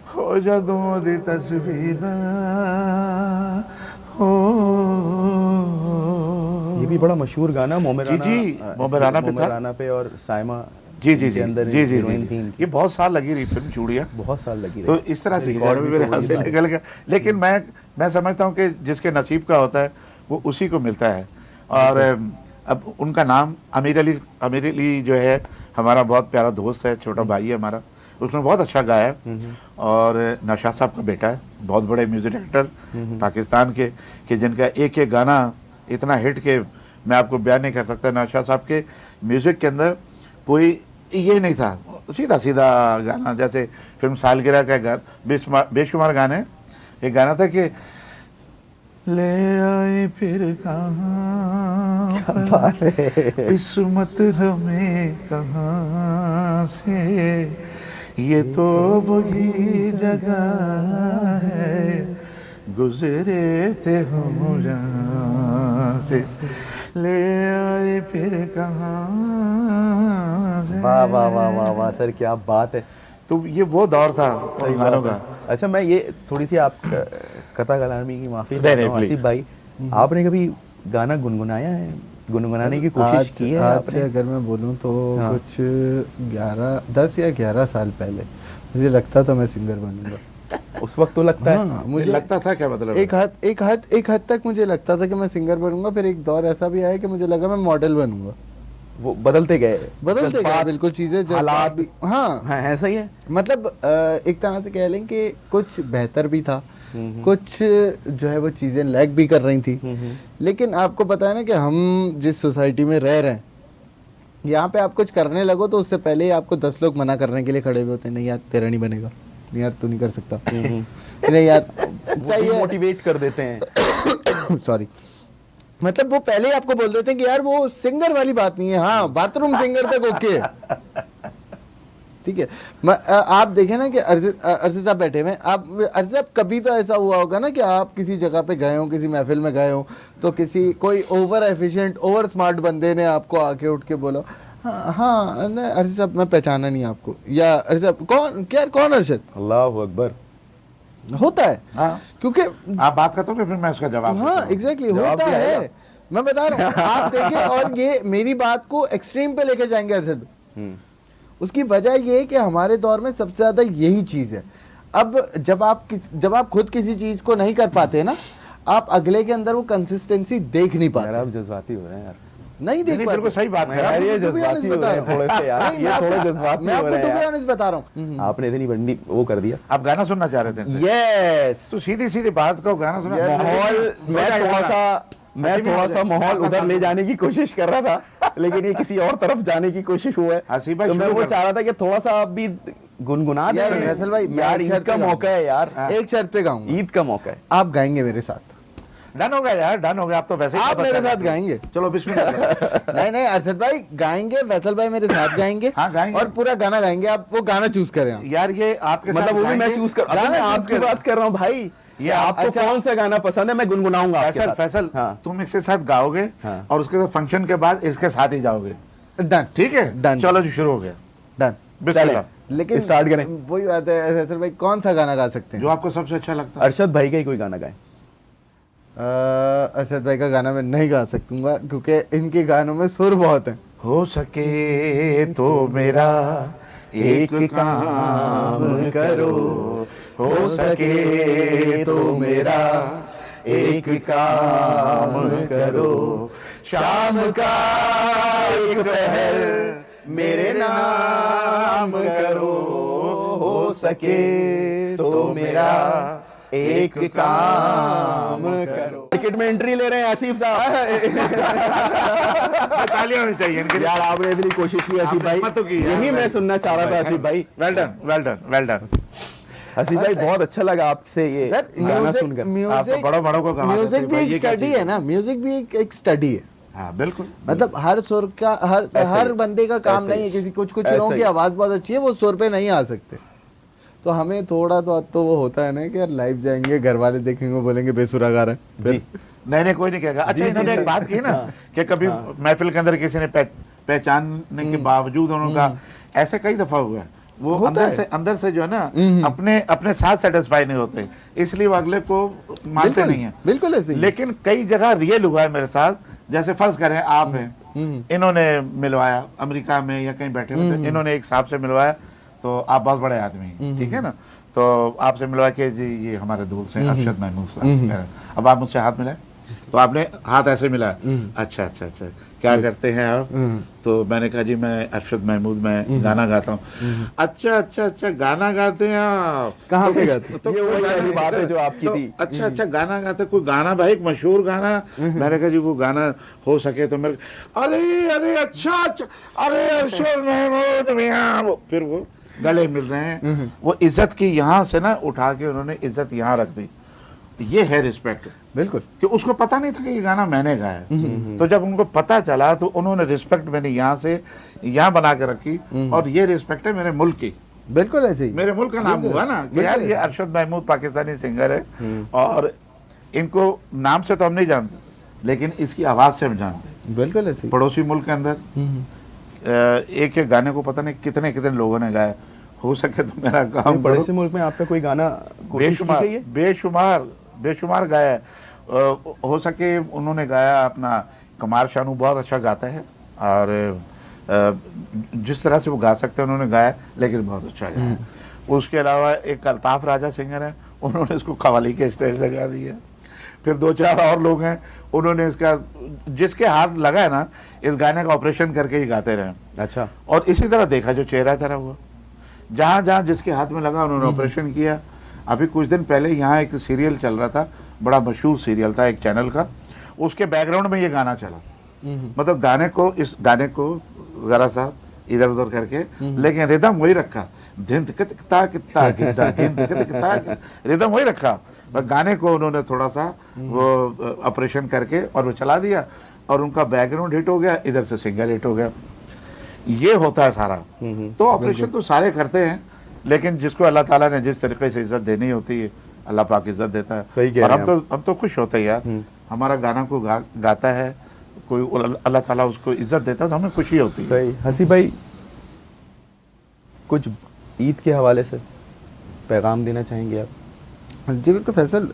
हो जदों दी तस्वीर दा, हो। ये भी बड़ा मशहूर गाना मोमेराना, जी, मोमेराना पे था, मोमेराना पे, और साइमा जी जी जी अंदर जी जी हीरोइन थी। ये बहुत साल लगी रही फिल्म चूड़िया, बहुत साल लगी तो रही। इस तरह से रिकॉर्ड गाने भी भी मेरे तो हाथ से वही निकल गया। लेकिन मैं समझता हूँ कि जिसके नसीब का होता है वो उसी को मिलता है। और अब उनका नाम अमीर अली जो है, हमारा बहुत प्यारा दोस्त है, छोटा भाई है हमारा, उसने बहुत अच्छा गाया है। और नौशाद साहब का बेटा है, बहुत बड़े म्यूजिक डायरेक्टर पाकिस्तान के, कि जिनका एक एक गाना इतना हिट के मैं आपको बयान नहीं कर सकता। नौशाद साहब के म्यूजिक के अंदर कोई ये नहीं था, सीधा सीधा गाना, जैसे फिल्म सालगिरह का बेशुमार गाने। एक गाना था कि ले आए फिर कहाँ किस्मत हमें कहाँ से, ये तो वही जगह है गुजरे थे हम जहाँ से, ले आए फिर कहाँ से। वाह वाह वाह वाह वाह सर, क्या बात है। तो ये वो दौर था सही गानों बात का। है। अच्छा, मैं ये थोड़ी सी आप कथा कलामी की माफी नहीं, चाहता हूँ please। आसिफ भाई, आपने कभी गाना गुनगुनाया है, गुनगुनाने की कोशिश की है आज से आपने? अगर मैं बोलूं तो हाँ। कुछ 10 या 11 साल पहले मुझे लगता था मैं सिंगर बनूंगा। उस वक्त तो लगता है। हाँ, मुझे लगता था, क्या मतलब? एक हद तक मुझे लगता था कि मैं सिंगर बनूंगा। फिर एक दौर ऐसा भी आया कि मुझे लगा मैं मॉडल बनूंगा। वो बदलते गए गए बिल्कुल चीजें, हालात भी। हाँ, हाँ ऐसा ही है। मतलब एक तरह से कह लें कि कुछ बेहतर भी था, कुछ जो है वो चीजें लैग भी कर रही थी। लेकिन आपको पता है ना कि हम जिस सोसाइटी में रह रहे हैं, यहाँ पे आप कुछ करने लगो तो उससे पहले ही आपको 10 लोग मना करने के लिए खड़े हुए होते हैं, नहीं यार तेरा नहीं बनेगा, नहीं यार तू नहीं कर सकता, नहीं यार चाहिए, मोटिवेट कर देते हैं। सॉरी, मतलब वो पहले ही आपको बोल देते हैं कि यार वो सिंगर वाली बात नहीं है, हाँ बाथरूम सिंगर तक ओके है, ठीक है। आप देखें ना कि अर्शद साहब बैठे हुए हैं, आप अर्शद साहब कभी तो ऐसा हुआ होगा ना कि आप किसी जगह पे गए हो, किसी महफिल में गए हो, तो किसी कोई ओवर एफिशिएंट ओवर स्मार्ट बंदे ने आपको आके उठ के बोला हाँ अर्शद साहब मैं पहचाना नहीं आपको, या अर्शद साहब कौन, क्या कौन अर्शद, अल्लाह अकबर, होता है। हाँ, क्योंकि आप बात करते हो फिर मैं उसका जवाब हाँ देता हूँ। एग्जैक्टली होता है, मैं बता रहा हूँ। आप देखें, और ये मेरी बात को एक्सट्रीम पे लेके जाएंगे अर्शद, उसकी वजह ये है कि हमारे दौर में सबसे ज्यादा यही चीज है। अब जब आप खुद किसी चीज को नहीं कर पाते ना, आप अगले के अंदर वो कंसिस्टेंसी देख नहीं पाते। आप जज्बाती हो रहे हैं यार, नहीं देख पाते। बिल्कुल सही बात है यार, ये जज्बाती हो रहे हैं थोड़े से यार, ये थोड़े जज्बाती मैं हो आपको रहे तो हैं भी यार। ऑनेस्ट बता रहा हूँ। आपने इतनी बंदी वो कर दिया। आप गाना सुनना चाह रहे थे यस, तो सीधी सीधी बात को गाना सुना। माहौल मैं थोड़ा सा माहौल उधर ले जाने की कोशिश कर रहा था, लेकिन ये किसी और तरफ जाने की कोशिश हुआ है। हसीब भाई तो मैं शुरू वो कर। चाह रहा था कि थोड़ा सा आप भी गुनगुना दें। यार फैसल भाई, मैं यार एक ईद शर्त का पे मौका है यार, एक शर्त पे गाऊंगा, ईद का मौका है। आप गाएंगे मेरे साथ, डन हो गया यार, डन हो गया। आप तो वैसे ही आप पता मेरे चल रहा साथ है। गाएंगे। चलो बिस्मिल्लाह। नहीं अरशद भाई गाएंगे, फैसल भाई मेरे साथ गाएंगे, हाँ, गाएंगे। और पूरा गाना गाएंगे। आप वो गाना चूज करें आप। यार ये आपके साथ मतलब वो भी मैं गाएंगे। चूज कर, अभी मैं आपकी बात कर रहा हूँ भाई, ये आपको अच्छा। कौन सा गाना पसंद है मैं गुनगुनाऊंगा आपके फैसल साथ। फैसल हाँ। तुम इसके साथ गाओगे हाँ। और उसके साथ फंक्शन के बाद इसके साथ ही जाओगे, डन ठीक है? Done. चलो जी शुरू हो गया। डन। बिस्मिल्लाह। लेकिन स्टार्ट करें। वही बात है फैसल भाई, कौन सा गाना गा सकते हैं? जो आपको सबसे अच्छा लगता है। अरशद भाई का ही कोई गाना गाए। अरशद भाई का गाना मैं नहीं गा सकूंगा क्योंकि इनके गानों में सुर बहुत है। हो सके तो मेरा एक काम करो, हो सके तो मेरा एक काम करो, शाम का एक पहर मेरे नाम करो, हो सके तो मेरा एक काम करो। क्रिकेट में एंट्री ले रहे हैं आसिफ साहब। तालियां होनी चाहिए इनके लिए। यार आपने इतनी कोशिश की आसिफ भाई, हिम्मत तो की यार। यही मैं सुनना चाह रहा था आसिफ भाई। Well done well done well done. Asif भाई बहुत अच्छा लगा आपसे ये सर गाना सुनकर। आप तो बड़ों बड़ों को गवा म्यूजिक देते भी हैं, एक ये क्या स्टडी चीज़ है ना, म्यूजिक भी एक स्टडी है। हाँ बिल्कुल। मतलब हर सुर का हर बंदे का काम नहीं है। किसी कुछ ऐसे लोगों की ही। आवाज बहुत अच्छी है, वो सुर पे नहीं आ सकते। तो हमें थोड़ा तो वो होता है ना कि यार लाइव जाएंगे, घर वाले देखेंगे, बोलेंगे बेसुरा गा रहा है फिर। नहीं कोई नहीं कहेगा। अच्छा इन्होंने एक बात की ना कि कभी महफिल के अंदर किसी ने पहचानने के बावजूद उनका, ऐसे कई दफा हुआ है। वो होता अंदर से जो है ना अपने साथ सेटिस्फाई नहीं होते, इसलिए वो अगले को मानते नहीं है। बिल्कुल ऐसे ही। लेकिन कई जगह रियल हुआ है मेरे साथ। जैसे फर्ज करें आप हैं, इन्होंने मिलवाया अमेरिका में या कहीं बैठे हुए थे, इन्होंने एक साहब से मिलवाया, तो आप बहुत बड़े आदमी हैं, ठीक है ना, तो आपसे मिलवा के जी ये हमारे दोस्त हैं अरशद महमूद साहब, अब आप मुझसे हाथ मिलाए, तो आपने हाथ ऐसे मिलाया। अच्छा अच्छा अच्छा क्या करते हैं आप? तो मैंने कहा जी मैं अरशद महमूद, मैं गाना गाता हूँ। अच्छा अच्छा अच्छा गाना गाते हैं आप? कहाँ पे गाते? ये वही वाली बात है जो आपकी थी। अच्छा अच्छा गाना गाते, कोई गाना भाई एक मशहूर गाना? मैंने कहा जी वो गाना हो सके तो मेरे, अरे अरे अच्छा अच्छा अरे अरशद महमूद मियां, फिर वो गले मिल रहे हैं। वो इज्जत की यहाँ से ना उठा के उन्होंने इज्जत यहाँ रख दी। ये है रिस्पेक्ट। बिल्कुल। कि उसको पता नहीं था कि ये गाना मैंने गाया है, तो जब उनको पता चला तो उन्होंने रिस्पेक्ट मैंने यहाँ से यहाँ बना के रखी, और ये रिस्पेक्ट है मेरे मुल्क की। बिल्कुल ऐसे ही। मेरे मुल्क का नाम हुआ ना कि यार ये अरशद महमूद पाकिस्तानी सिंगर है, और इनको नाम से तो हम नहीं जानते, लेकिन इसकी आवाज से हम जानते हैं। बिल्कुल ऐसे ही। पड़ोसी मुल्क के अंदर एक एक गाने को पता नहीं कितने कितने लोगों ने गाया। हो सके तो मेरा काम बड़े करो। से मुल्क में आपका कोई गाना कोशिश की गई है? बेशुमार गाया है। हो सके उन्होंने गाया अपना, कमार शानू बहुत अच्छा गाता है, और जिस तरह से वो गा सकते हैं उन्होंने गाया, लेकिन बहुत अच्छा गाया। उसके अलावा एक अल्ताफ राजा सिंगर है, उन्होंने इसको कव्वाली के स्टेज से गा दिया। फिर दो चार और लोग हैं, उन्होंने इसका, जिसके हाथ लगा है ना, इस गाने का ऑपरेशन करके ही गाते रहे। अच्छा। और इसी तरह देखा जो चेहरा तरह हुआ, जहाँ जहाँ जिसके हाथ में लगा उन्होंने ऑपरेशन किया। अभी कुछ दिन पहले यहाँ एक सीरियल चल रहा था, बड़ा मशहूर सीरियल था एक चैनल का, उसके बैकग्राउंड में ये गाना चला। मतलब इस गाने को जरा सा इधर उधर करके, लेकिन रिदम वही रखा, रिदम वही रखा, गाने को उन्होंने थोड़ा सा वो ऑपरेशन करके और वो चला दिया, और उनका बैकग्राउंड हिट हो गया, इधर से सिंगर हिट हो गया। ये होता है सारा। तो ऑपरेशन तो सारे करते हैं, लेकिन जिसको अल्लाह ताला ने जिस तरीके से इज्जत देनी होती है अल्लाह पाक इज्जत देता है। सही कह और रहे हैं हम तो खुश होते हैं यार, हमारा गाना को गाता है कोई, अल्लाह ताला उसको इज्जत देता है तो हमें खुशी होती है। भाई हसी भाई, कुछ ईद के हवाले से पैगाम देना चाहेंगे आप? जी बिल्कुल फैसल,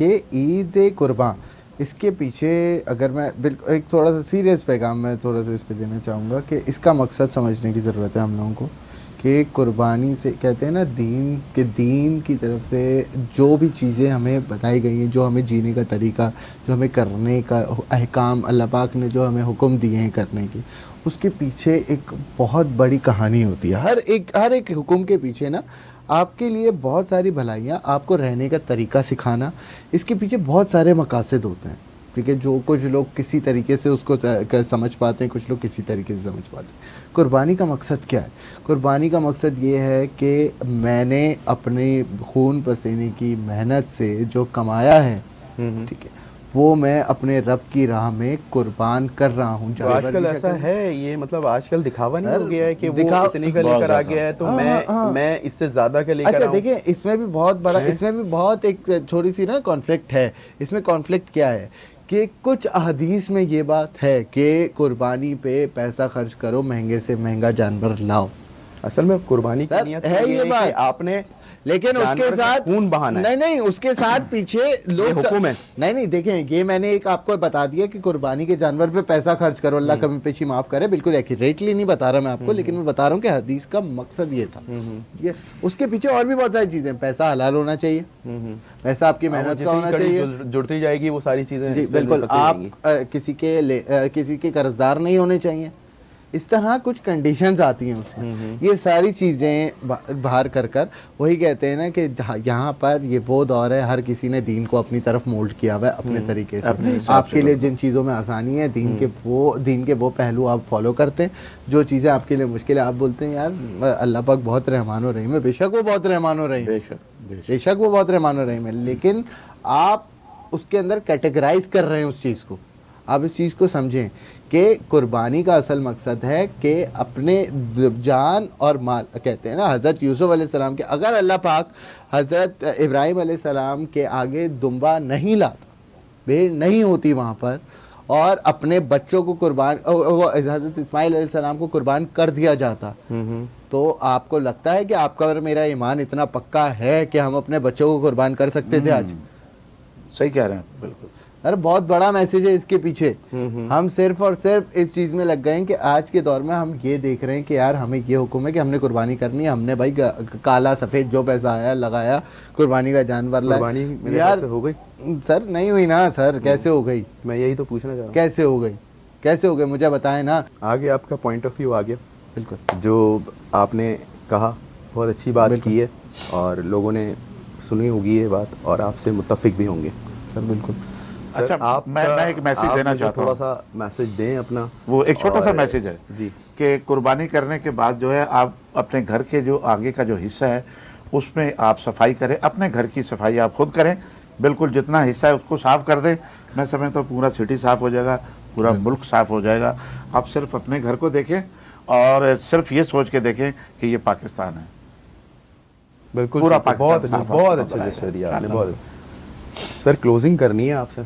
ये ईद कुर्बान, इसके पीछे अगर मैं बिल्कुल एक थोड़ा सा सीरियस पैगाम मैं थोड़ा सा इस पे देना चाहूँगा कि इसका मकसद समझने की ज़रूरत है हम लोगों को कि कुर्बानी से कहते हैं ना, दीन की तरफ से जो भी चीज़ें हमें बताई गई हैं, जो हमें जीने का तरीका, जो हमें करने का अहकाम अल्लाह पाक ने जो हमें हुक्म दिए हैं करने की, उसके पीछे एक बहुत बड़ी कहानी होती है। हर एक हुक्म के पीछे ना आपके लिए बहुत सारी भलाइयाँ, आपको रहने का तरीका सिखाना, इसके पीछे बहुत सारे मकासद होते हैं। ठीक है, जो कुछ लोग किसी तरीके से उसको समझ पाते हैं, कुछ लोग किसी तरीके से समझ पाते हैं। कुर्बानी का मकसद क्या है? कुर्बानी का मकसद ये है कि मैंने अपने खून पसीने की मेहनत से जो कमाया है, ठीक है, वो मैं अपने रब की राह में कुर्बान कर रहा हूँ। तो आजकल ऐसा है, ये मतलब आजकल दिखावा नहीं हो गया है कि वो इतने का लेकर आ गया है तो मैं इससे ज्यादा का लेकर अच्छा देखिए, इसमें भी बहुत बड़ा, इसमें भी बहुत एक छोटी सी ना कॉन्फ्लिक्ट है। इसमें कॉन्फ्लिक्ट क्या है कि कुछ अहदीस में ये बात है कि कुर्बानी पे पैसा खर्च करो, महंगे से महंगा जानवर लाओ। असल में कुर्बानी की नियत है ये बात आपने, लेकिन उसके साथ खून बहाना है। नहीं, उसके साथ पीछे लोग हुक्म है। नहीं देखें, ये मैंने एक आपको बता दिया कि कुर्बानी के जानवर पे पैसा खर्च करो, अल्लाह कमी पेशी माफ करे, बिल्कुल एक्यूरेटली नहीं बता रहा मैं आपको, लेकिन मैं बता रहा हूँ कि हदीस का मकसद ये था। ये उसके पीछे और भी बहुत सारी चीजें, पैसा हलाल होना चाहिए, पैसा आपकी मेहनत का होना चाहिए, जुड़ती जाएगी वो सारी चीजें। जी बिल्कुल, आप किसी के कर्जदार नहीं होने चाहिए, इस तरह कुछ कंडीशंस आती हैं उसमें। ये सारी चीज़ें बाहर कर वही कहते हैं ना कि यहाँ पर ये वो दौर है, हर किसी ने दीन को अपनी तरफ मोल्ड किया हुआ है अपने तरीके से। आपके लिए जिन चीज़ों में आसानी है, दीन के वो पहलू आप फॉलो करते हैं। जो चीज़ें आपके लिए मुश्किल है, आप बोलते हैं यार अल्लाह पाक बहुत रहमान और रहीम है। बेशक वो बहुत रहमान और रहीम है, बेशक वो बहुत रहमान और रहीम है, लेकिन आप उसके अंदर कैटेगराइज कर रहे हैं उस चीज़ को। आप इस चीज़ को समझें कि कुर्बानी का असल मकसद है कि अपने जान और माल, कहते हैं ना हज़रत यूसुफ अलैहिस्सलाम के, अगर अल्लाह पाक हज़रत इब्राहिम अलैहिस्सलाम के आगे दुम्बा नहीं लाता, भेड़ नहीं होती वहाँ पर, और अपने बच्चों को कुर्बान, हज़रत इस्माइल अलैहिस्सलाम को कुर्बान कर दिया जाता, तो आपको लगता है कि आपका और मेरा ईमान इतना पक्का है कि हम अपने बच्चों को कुर्बान कर सकते थे आज? सही कह रहे हैं, बिल्कुल। अरे बहुत बड़ा मैसेज है इसके पीछे। हम सिर्फ और सिर्फ इस चीज़ में लग गए हैं कि आज के दौर में हम ये देख रहे हैं कि यार हमें ये हुक्म है कि हमने कुर्बानी करनी है, हमने भाई काला सफ़ेद जो पैसा आया लगाया, कुर्बानी का जानवर लाया। यार हो गई सर, नहीं हुई ना सर, कैसे हो गई? मैं यही तो पूछना चाह रहा हूँ, कैसे हो गई, कैसे हो गई, मुझे बताएं ना। आगे आपका पॉइंट ऑफ व्यू आ गया, बिल्कुल जो आपने कहा बहुत अच्छी बात की है और लोगों ने सुनी होगी ये बात और आपसे मुत्तफिक भी होंगे सर। बिल्कुल। अच्छा, मैं एक मैसेज देना चाहता हूँ, थोड़ा सा मैसेज दें अपना। वो एक छोटा सा मैसेज है जी कि कुर्बानी करने के बाद जो है आप अपने घर के जो आगे का जो हिस्सा है उसमें आप सफाई करें, अपने घर की सफाई आप खुद करें, बिल्कुल जितना हिस्सा है उसको साफ़ कर दें। मैं समझता हूँ पूरा सिटी साफ़ हो जाएगा, पूरा मुल्क साफ़ हो जाएगा। आप सिर्फ अपने घर को देखें और सिर्फ ये सोच के देखें कि ये पाकिस्तान है, बिल्कुल पूरा बहुत अच्छे जैसे दिया आपने, बहुत। सर क्लोजिंग करनी है आपसे,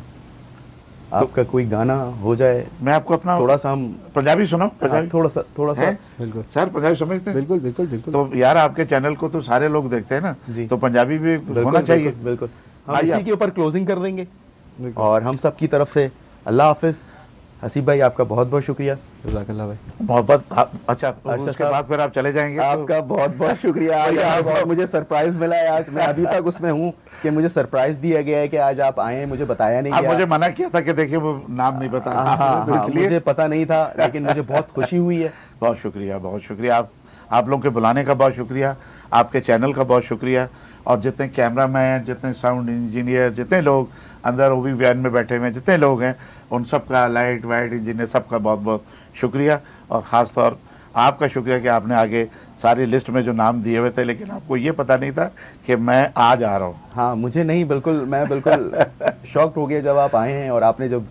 आपका कोई गाना हो जाए, मैं आपको अपना थोड़ा सा हम पंजाबी सुनाऊं, पंजाबी थोड़ा सा बिल्कुल सर, पंजाबी समझते हैं? बिल्कुल बिल्कुल बिल्कुल। तो यार आपके चैनल को तो सारे लोग देखते हैं ना, तो पंजाबी भी होना चाहिए। बिल्कुल, हम इसी के ऊपर क्लोजिंग कर देंगे और हम सब की तरफ से अल्लाह हाफिज। हसीब भाई आपका बहुत बहुत शुक्रिया, जज़ाकल्लाह भाई, मोहब्बत। अच्छा, उसके बाद फिर आप चले जाएंगे। आपका बहुत बहुत शुक्रिया। आज मुझे सरप्राइज मिला है, आज मैं अभी तक उसमें हूँ कि मुझे सरप्राइज दिया गया है कि आज आप आए, मुझे बताया नहीं गया। मुझे मना किया था कि देखिए वो नाम नहीं पता। हाँ, मुझे पता नहीं था, लेकिन मुझे बहुत खुशी हुई है। बहुत शुक्रिया, बहुत शुक्रिया। आप लोगों के बुलाने का बहुत शुक्रिया, आपके चैनल का बहुत शुक्रिया, और जितने कैमरामैन, जितने साउंड इंजीनियर, जितने लोग अंदर वो भी वैन में बैठे हुए हैं, जितने लोग हैं, उन सब का, लाइट वाइट इंजीनियर सबका बहुत बहुत शुक्रिया। और ख़ास तौर आपका शुक्रिया कि आपने आगे सारी लिस्ट में जो नाम दिए हुए थे, लेकिन आपको ये पता नहीं था कि मैं आज आ रहा हूँ। हाँ, मुझे नहीं, बिल्कुल मैं बिल्कुल शॉक्ड हो गया जब आप आए हैं और आपने जब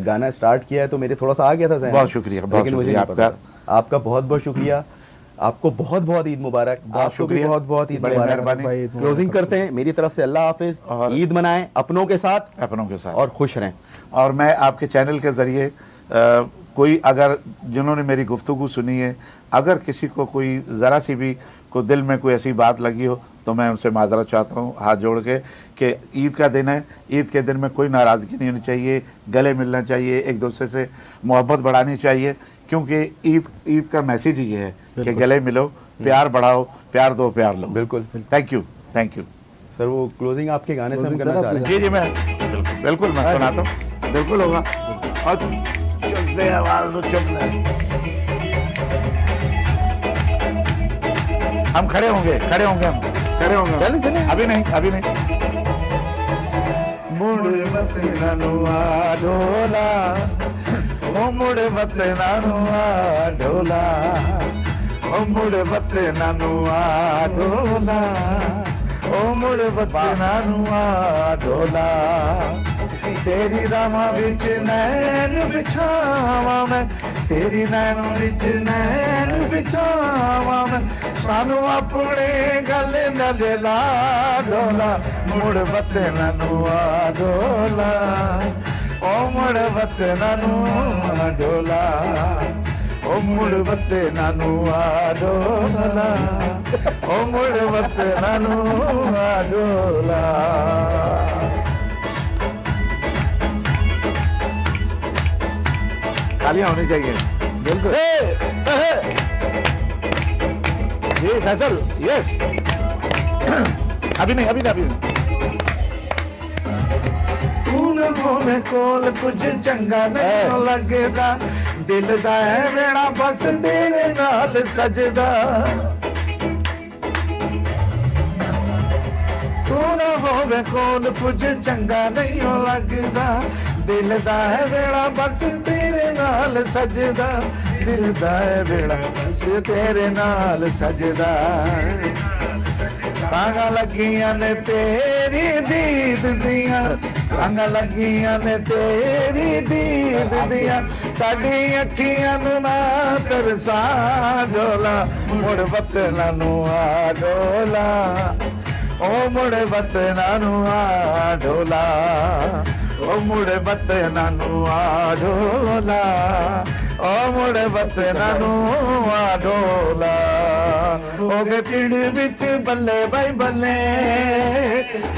गाना स्टार्ट किया है तो मेरे थोड़ा सा आ गया था ज़हन में। बहुत शुक्रिया, बहुत लेकिन मुझे शुक्रिया नहीं पता था। आपका बहुत बहुत शुक्रिया, आपको बहुत बहुत ईद मुबारक। आपको भी शुक्रिया। बहुत बहुत ईद बड़ी मुबारक। मेहरबानी। भाई, ईद मुबारक क्लोजिंग करते हैं मेरी तरफ से, अल्लाह हाफिज, और- ईद मनाएं अपनों के साथ अपनों के साथ। और खुश रहें। और मैं आपके चैनल के ज़रिए कोई अगर जिन्होंने मेरी गुफ्तगू सुनी है, अगर किसी को कोई ज़रा सी भी को दिल में कोई ऐसी बात लगी हो तो मैं उनसे माजरत चाहता हूँ हाथ जोड़ के कि ईद का दिन है, ईद के दिन में कोई नाराज़गी नहीं होनी चाहिए, गले मिलना चाहिए, एक दूसरे से मोहब्बत बढ़ानी चाहिए, क्योंकि ईद का मैसेज ही ये है कि गले मिलो, प्यार बढ़ाओ, प्यार दो, प्यार लो। बिल्कुल। Thank you, thank you. Sir वो क्लोजिंग आपके गाने से हम Closing करना सर चाह रहे हैं। जी जी, मैं बिल्कुल बिल्कुल मैं सुनाता हूँ, बिल्कुल होगा। और चुप दे आवाज, चुप दे। हम खड़े होंगे, खड़े होंगे, हम खड़े होंगे। चले, चले। अभी नहीं, अभी नहीं। मुड़ मत ननुआ ढोला, ओ मुड़ मत ननुआ ढोला, ओ मुड़ मत ननुआ ढोला, ओ मुड़ मत ननुआ ढोला। तेरी रामा विच नैन बिछावा मैं, तेरी नैन विच नैन बिछावा मैं, सानू अपने गले नाल ला ढोला, मुड़ बते ननुआ ढोला, ओ मुड़ बते ननुआ ढोला, ओ मुड़ बते ननुआ ढोला, ओ मुड़ बते ननुआ ढोला। तालियां होनी चाहिए। बिल्कुल। जी फैसल, यस। अभी नहीं, अभी नहीं, अभी नहीं। तूने होवे कोल कुछ चंगा नहीं लगदा, दिल दा है मेरा बस तेरे नाल सजदा। तूने होवे कोल कुछ चंगा नहीं लगदा, दिल दा है मेरा बस तेरे नाल सजदा, दिल दा है मेरा बस तेरे नाल सजदा। तांगा लगियां ने तेरी दीद दियां, तांगा लगियां ने तेरी दीद दियां, साडी अखियां नू ना तरसा ढोला, मुड़ वतना नू आ ढोला, ओ मुड़ वतना नू आ ढोला, ओ मुड़ वतना नू आ ढोला, ओ मुड़ वतना नू आ ढोला। हो गए पीढ़ी विच बल्ले भाई बल्ले,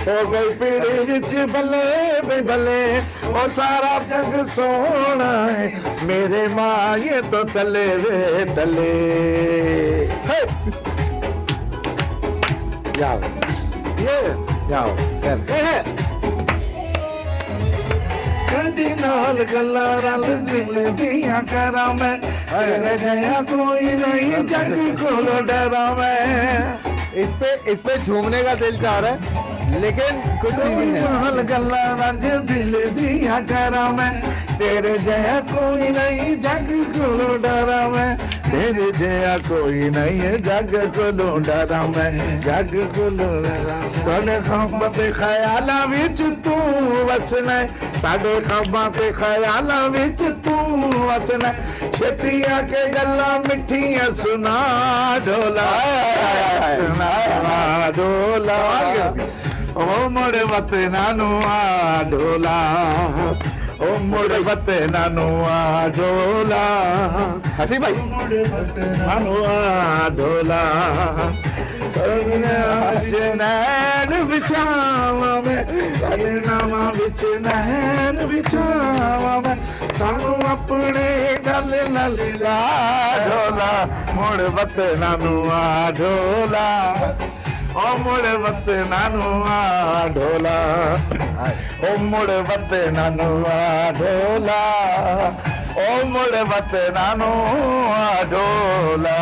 हो गई पीढ़ी विच बल्ले भाई बल्ले, ओ सारा जग सोना है मेरे माँ ये तो तले वे तले। जाओ ये जाओ कदी नाल गल्ला रल दिल दियां करा मैं, तेरे जया कोई नहीं जग को डरा मैं। इस पे झूमने का दिल चाह रहा है, लेकिन कुछ नहीं है। नाल गल्ला रज दिल दियां करा मैं, तेरे जया कोई नहीं जग को डरा मैं, तेरे जया कोई नहीं है जग को डरा मैं, जग को डरा। साडे ख्वाबां ते ख्यालां विच तू वसना, साडे ख्वाबां ते ख्यालां विच तू वसना, छेती आके गल्लां मिठियां सुना ढोला, ढोला। ओ मुड़ वतना नू आ ढोला, ओ मुड़ वतना नू आ ढोला, हसी भाई मुड़ वतना नू आ ढोला। नैन बिछावा मैं, नामा बिच नैन बिछावा मैं, सानू अपने गल नाल ला ढोला, मुड़ वतना नू आ ढोला, ओ मुड़ वतना नू आ ढोला, ओ मुड़ वतना नू आ ढोला, ओ मुड़ वतना नू आ ढोला।